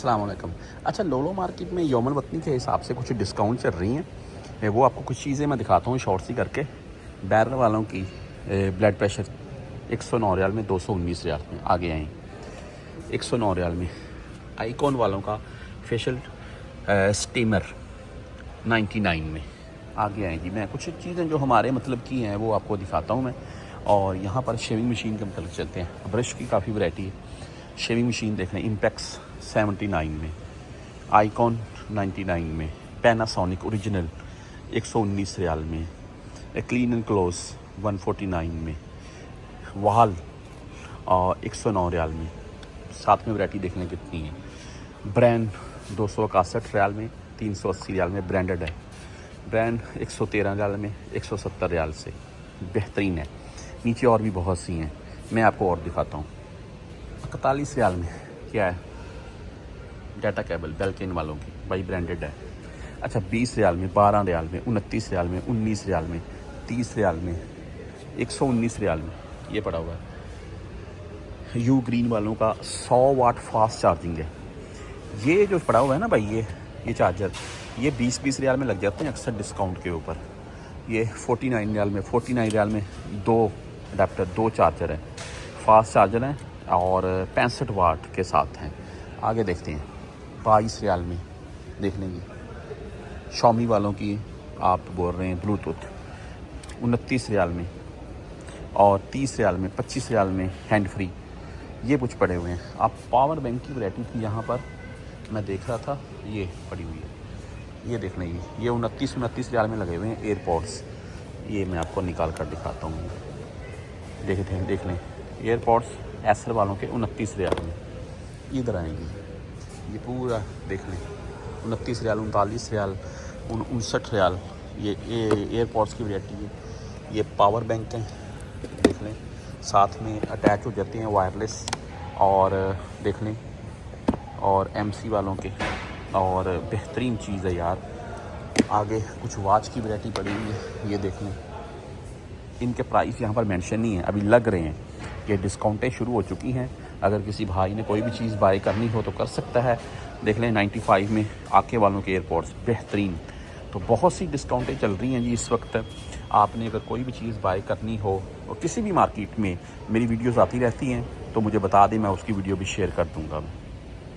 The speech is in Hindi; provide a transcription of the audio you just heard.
अस्सलाम वालेकुम। अच्छा, लोलो मार्केट में यौमुल वतनी के हिसाब से कुछ डिस्काउंट चल रही हैं। वो आपको कुछ चीज़ें मैं दिखाता हूँ शॉर्ट सी करके। बैरन वालों की ब्लड प्रेशर 109 रियाल में, 219 रियाल में आगे आए। 109 रियाल में। आइकॉन वालों का फेशियल स्टीमर 99 में आगे आए जी। मैं कुछ चीज़ें जो हमारे मतलब की हैं वो आपको दिखाता हूँ मैं। और यहाँ पर शेविंग मशीन के मतलब चलते हैं। ब्रश की काफ़ी वैरायटी है। शेविंग मशीन देख लें, इम्पैक्स 79 में, आइकॉन 99 में, पैनासोनिक ओरिजिनल 119 रियाल में, क्लीन एंड क्लोज 149 में, वाल 109 रियाल में। साथ में वैरायटी देखने कितनी है। ब्रांड 261 रियाल में, 380 रियाल में ब्रांडेड है। ब्रांड 113 रियाल में, 170 रियाल से बेहतरीन है। नीचे और भी बहुत सी हैं, मैं आपको और दिखाता हूँ। 41 रियाल में क्या है, डाटा केबल बेल्किन वालों की, भाई ब्रांडेड है। अच्छा, 20 रियाल में, 12 रियाल में, 29 रियाल में, 19 रियाल में, 30 रियाल में, 119 रियाल में ये पड़ा हुआ है। यू ग्रीन वालों का 100 वाट फास्ट चार्जिंग है। ये जो पड़ा हुआ है ना भाई, ये चार्जर, ये 20-20 रियाल में लग जाते हैं अक्सर डिस्काउंट के ऊपर। ये 49 रियाल में, 49 रियाल में 2 अडेप्टर, 2 चार्जर है, फास्ट चार्जर हैं और 65 वाट के साथ हैं। आगे देखते हैं। 22 रियाल में देख लेंगे। शॉमी वालों की आप बोल रहे हैं ब्लूटूथ 29 रियाल में और 30 रियाल में, 25 रियाल में हैंड फ्री। ये कुछ पड़े हुए हैं। आप पावर बैंक की वैरायटी थी यहाँ पर, मैं देख रहा था, ये पड़ी हुई है। ये देख लेंगे, ये 29 रियाल में लगे हुए हैं एयरपॉड्स। ये मैं आपको निकाल कर दिखाता हूँ। देख लें एयरपॉड्स एसर वालों के 29 रियाल में। इधर आएंगे, ये पूरा देख लें, 29 रियाल, 39 रियाल, 59 रियाल। ये एयरपॉड्स की वैरायटी है। ये पावर बैंक हैं, देख लें, साथ में अटैच हो जाते हैं वायरलेस। और देख लें, और एमसी वालों के, और बेहतरीन चीज़ है यार। आगे कुछ वॉच की वैरायटी पड़ी हुई है, ये देख लें। इनके प्राइस यहाँ पर मेंशन नहीं है, अभी लग रहे हैं। ये डिस्काउंटें शुरू हो चुकी हैं। अगर किसी भाई ने कोई भी चीज़ बाय करनी हो तो कर सकता है। देख लें 95 में आके वालों के एयरपोर्ट्स बेहतरीन। तो बहुत सी डिस्काउंटें चल रही हैं जी इस वक्त। आपने अगर कोई भी चीज़ बाय करनी हो और किसी भी मार्केट में, मेरी वीडियोस आती रहती हैं, तो मुझे बता दें, मैं उसकी वीडियो भी शेयर कर दूँगा।